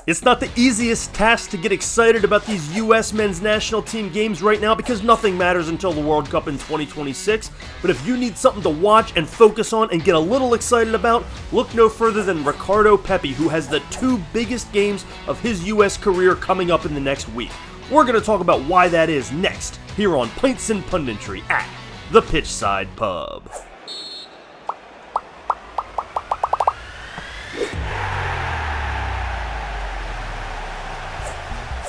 It's not the easiest task to get excited about these U.S. men's national team games right now because nothing matters until the World Cup in 2026. But if you need something to watch and focus on and get a little excited about, look no further than RIcardo Pepi, who has the two biggest games of his U.S. career coming up in the next week. We're going to talk about why that is next, here on Pints and Punditry at the Pitchside Pub.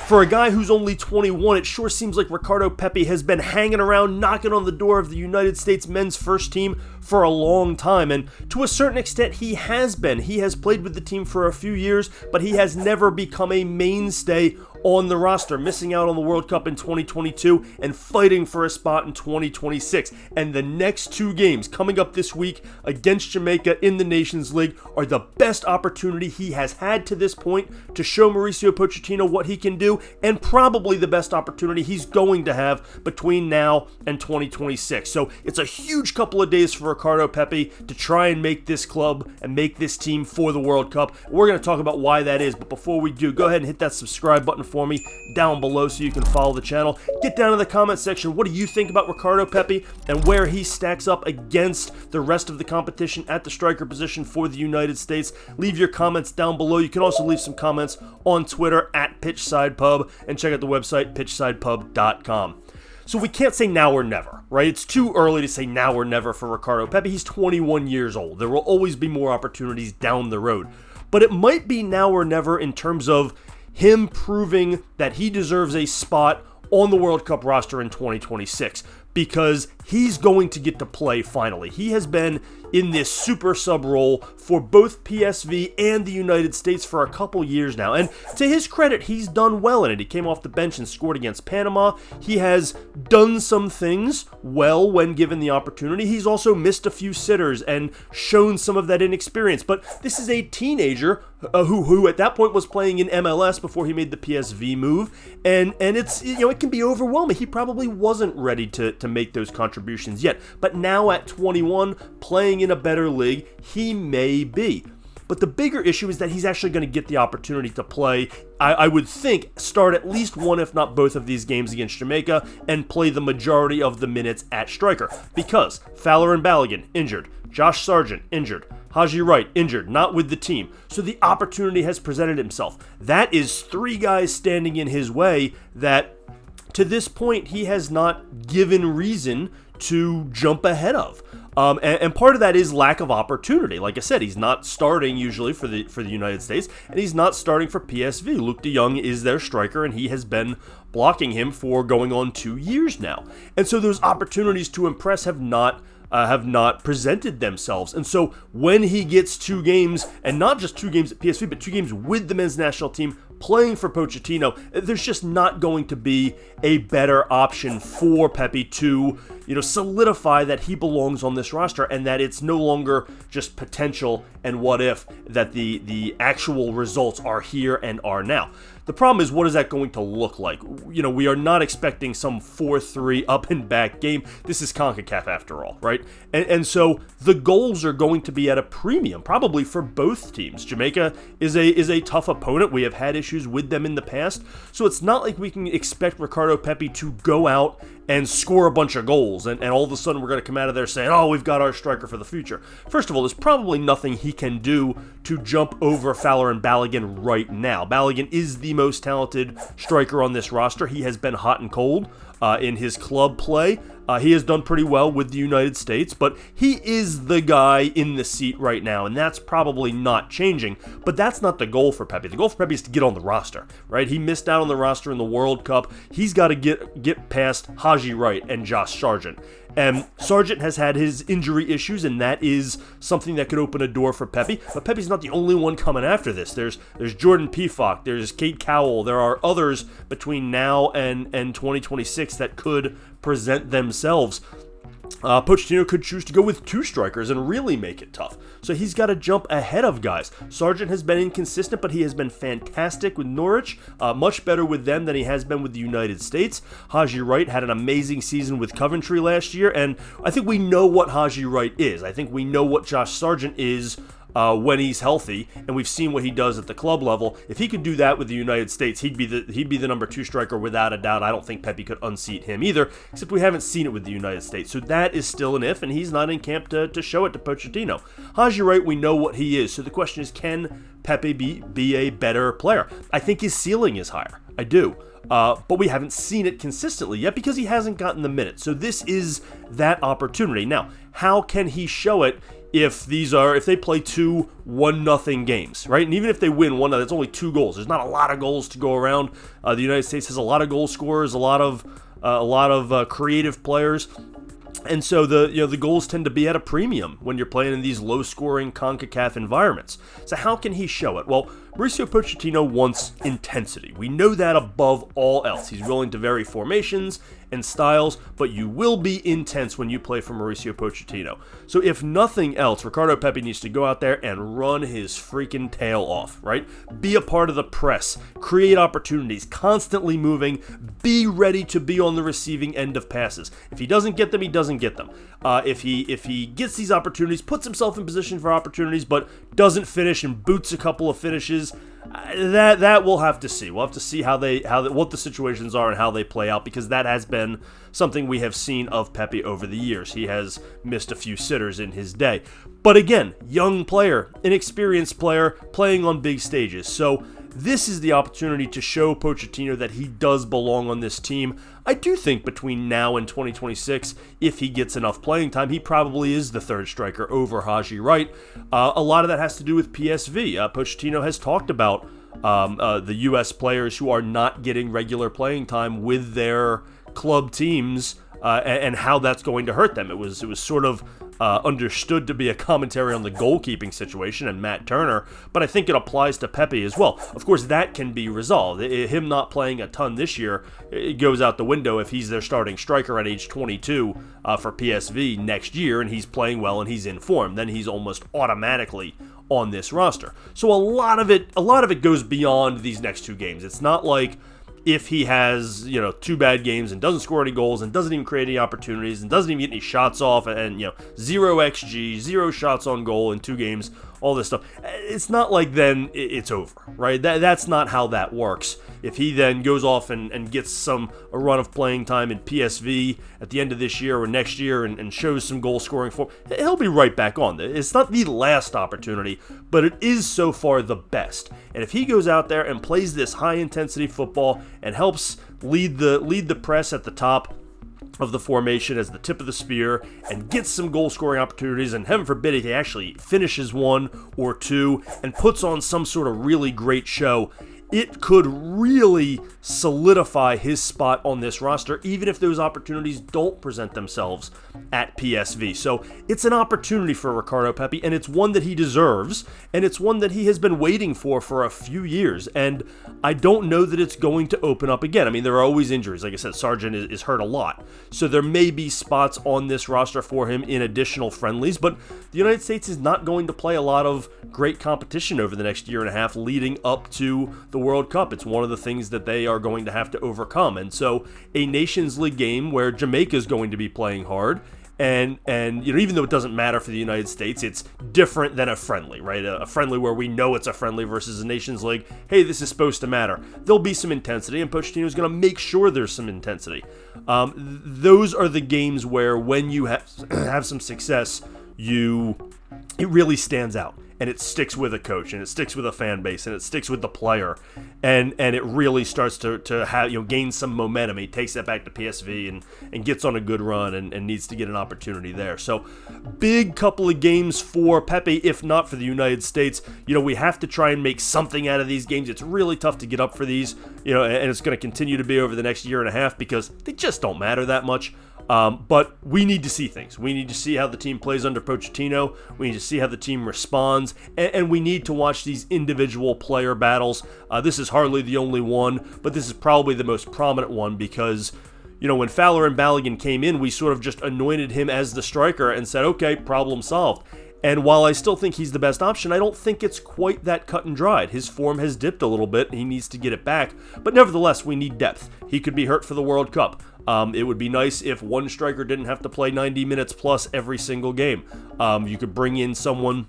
For a guy who's only 21, it sure seems like RIcardo Pepi has been hanging around, knocking on the door of the United States men's first team for a long time, and to a certain extent he has been. He has played with the team for a few years, but he has never become a mainstay on the roster, missing out on the World Cup in 2022 and fighting for a spot in 2026. And the next two games coming up this week against Jamaica in the Nations League are the best opportunity he has had to this point to show Mauricio Pochettino what he can do, and probably the best opportunity he's going to have between now and 2026. So it's a huge couple of days for RIcardo Pepi to try and make this club and make this team for the World Cup. We're going to talk about why that is, but before we do, go ahead and hit that subscribe button for me down below so you can follow the channel. Get down in the comment section, what do you think about RIcardo Pepi and where he stacks up against the rest of the competition at the striker position for the United States? Leave your comments down below. You can also leave some comments on Twitter at PitchsidePub and check out the website pitchsidepub.com. So we can't say now or never, right? It's too early to say now or never for RIcardo Pepi. He's 21 years old. There will always be more opportunities down the road. But it might be now or never in terms of him proving that he deserves a spot on the World Cup roster in 2026, because he's going to get to play finally. He has been in this super sub role for both PSV and the United States for a couple years now, and to his credit, he's done well in it. He came off the bench and scored against Panama. He has done some things well when given the opportunity. He's also missed a few sitters and shown some of that inexperience, but this is a teenager who at that point was playing in MLS before he made the PSV move, and it's, it can be overwhelming. He probably wasn't ready to make those contributions yet, but now at 21, playing in a better league, he may be. But the bigger issue is that he's actually going to get the opportunity to play, I would think, start at least one, if not both of these games against Jamaica and play the majority of the minutes at striker, because Fowler and Balogun injured, Josh Sargent injured, Haji Wright injured, not with the team. So the opportunity has presented himself. That is three guys standing in his way that to this point he has not given reason to jump ahead of. And part of that is lack of opportunity. Like I said, he's not starting usually for the United States, and he's not starting for PSV. Luke de Jong is their striker, and he has been blocking him for going on 2 years now. And so those opportunities to impress have not presented themselves. And so when he gets two games, and not just two games at PSV, but two games with the men's national team playing for Pochettino, there's just not going to be a better option for Pepi to, solidify that he belongs on this roster and that it's no longer just potential and what if, that the actual results are here and are now. The problem is, what is that going to look like? We are not expecting some 4-3 up and back game. This is CONCACAF after all, right? And so the goals are going to be at a premium, probably for both teams. Jamaica is a tough opponent. We have had issues with them in the past. So it's not like we can expect RIcardo Pepi to go out and score a bunch of goals, and all of a sudden we're going to come out of there saying, oh, we've got our striker for the future. First of all, there's probably nothing he can do to jump over Fowler and Balogun right now. Balogun is the most talented striker on this roster. He has been hot and cold in his club play. He has done pretty well with the United States, but he is the guy in the seat right now, and that's probably not changing. But that's not the goal for Pepi. The goal for Pepi is to get on the roster, right? He missed out on the roster in the World Cup. He's got to get past Haji Wright and Josh Sargent. And Sargent has had his injury issues, and that is something that could open a door for Pepi. But Pepi's not the only one coming after this. There's Jordan Pefok, there's Kate Cowell. There are others between now and 2026 that could present themselves. Pochettino could choose to go with two strikers and really make it tough. So he's got to jump ahead of guys. Sargent has been inconsistent, but he has been fantastic with Norwich, much better with them than he has been with the United States. Haji Wright had an amazing season with Coventry last year, and I think we know what Haji Wright is. I think we know what Josh Sargent is when he's healthy, and we've seen what he does at the club level. If he could do that with the United States, he'd be the number 2 striker without a doubt. I don't think Pepi could unseat him either, except we haven't seen it with the United States. So that is still an if, and he's not in camp to show it to Pochettino. Haji Wright, we know what he is. So the question is, can Pepi be a better player? I think his ceiling is higher. I do. But we haven't seen it consistently yet because he hasn't gotten the minutes. So this is that opportunity. Now, how can he show it if they play 2 1-0 games, right? And even if they win 1-0, that's only 2 goals. There's not a lot of goals to go around. The United States has a lot of goal scorers, a lot of creative players. And so the goals tend to be at a premium when you're playing in these low-scoring CONCACAF environments. So how can he show it? Well, Mauricio Pochettino wants intensity. We know that above all else. He's willing to vary formations and styles, but you will be intense when you play for Mauricio Pochettino. So if nothing else, RIcardo Pepi needs to go out there and run his freaking tail off, right? Be a part of the press, create opportunities, constantly moving, be ready to be on the receiving end of passes. If he doesn't get them, he doesn't get them. If he gets these opportunities, puts himself in position for opportunities, but doesn't finish and boots a couple of finishes, that we'll have to see. We'll have to see what the situations are and how they play out, because that has been something we have seen of Pepi over the years. He has missed a few sitters in his day. But again, young player, inexperienced player, playing on big stages. So this is the opportunity to show Pochettino that he does belong on this team. I do think between now and 2026, if he gets enough playing time, he probably is the 3rd striker over Haji Wright. A lot of that has to do with PSV. Pochettino has talked about the U.S. players who are not getting regular playing time with their club teams and how that's going to hurt them. It was sort of understood to be a commentary on the goalkeeping situation and Matt Turner, but I think it applies to Pepi as well. Of course, that can be resolved. Him not playing a ton this year, it goes out the window if he's their starting striker at age 22 for PSV next year and he's playing well and he's in form. Then he's almost automatically on this roster. So a lot of it goes beyond these next 2 games. It's not like if he has, 2 bad games and doesn't score any goals and doesn't even create any opportunities and doesn't even get any shots off and 0 XG, 0 shots on goal in 2 games, all this stuff. It's not like then it's over, right? That's not how that works. If he then goes off and gets a run of playing time in PSV at the end of this year or next year and shows some goal scoring form, he'll be right back on. It's not the last opportunity, but it is so far the best. And if he goes out there and plays this high intensity football and helps lead the press at the top of the formation as the tip of the spear and gets some goal scoring opportunities, and heaven forbid if he actually finishes 1 or 2 and puts on some sort of really great show, it could really solidify his spot on this roster, even if those opportunities don't present themselves at PSV. So it's an opportunity for RIcardo Pepi, and it's one that he deserves, and it's one that he has been waiting for a few years, and I don't know that it's going to open up again. I mean, there are always injuries. Like I said, Sargent is hurt a lot, so there may be spots on this roster for him in additional friendlies, but the United States is not going to play a lot of great competition over the next year and a half leading up to the World Cup. It's one of the things that they are going to have to overcome. And so a Nations League game where Jamaica is going to be playing hard, and even though it doesn't matter for the United States, it's different than a friendly, right? A friendly where we know it's a friendly versus a Nations League. Hey, this is supposed to matter. There'll be some intensity, and Pochettino is going to make sure there's some intensity. Those are the games where when you have some success, it really stands out. And it sticks with a coach, and it sticks with a fan base, and it sticks with the player, and it really starts to have gain some momentum. He takes that back to PSV and gets on a good run and needs to get an opportunity there. So big couple of games for Pepi, if not for the United States. We have to try and make something out of these games. It's really tough to get up for these, and it's going to continue to be over the next year and a half because they just don't matter that much. But we need to see things. We need to see how the team plays under Pochettino. We need to see how the team responds. And we need to watch these individual player battles. This is hardly the only one, but this is probably the most prominent one because, when Fowler and Balogun came in, we sort of just anointed him as the striker and said, okay, problem solved. And while I still think he's the best option, I don't think it's quite that cut and dried. His form has dipped a little bit. He needs to get it back. But nevertheless, we need depth. He could be hurt for the World Cup. It would be nice if one striker didn't have to play 90 minutes plus every single game. You could bring in someone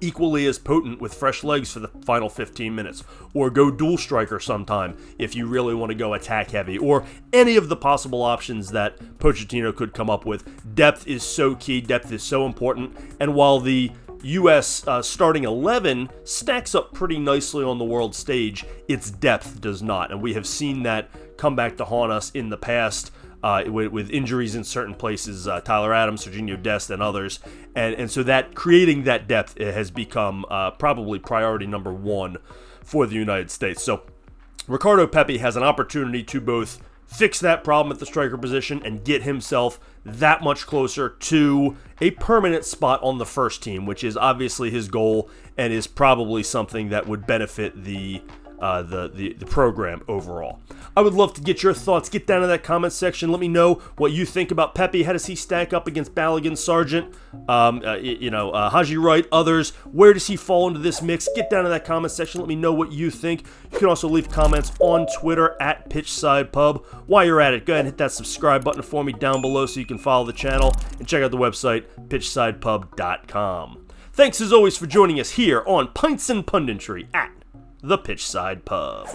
equally as potent with fresh legs for the final 15 minutes, or go dual striker sometime if you really want to go attack heavy, or any of the possible options that Pochettino could come up with. Depth is so key, depth is so important, and while the U.S. Starting 11 stacks up pretty nicely on the world stage, its depth does not, and we have seen that come back to haunt us in the past with injuries in certain places, Tyler Adams, Serginho Dest, and others, and so that creating that depth has become probably priority number one for the United States. So RIcardo Pepi has an opportunity to both fix that problem at the striker position and get himself that much closer to a permanent spot on the first team, which is obviously his goal and is probably something that would benefit the program overall. I would love to get your thoughts. Get down in that comment section. Let me know what you think about Pepi. How does he stack up against Balogun, Sargent, Haji Wright, others? Where does he fall into this mix? Get down in that comment section. Let me know what you think. You can also leave comments on Twitter at PitchsidePub. While you're at it, go ahead and hit that subscribe button for me down below so you can follow the channel and check out the website, pitchsidepub.com. Thanks as always for joining us here on Pints and Punditry at the Pitchside Pub.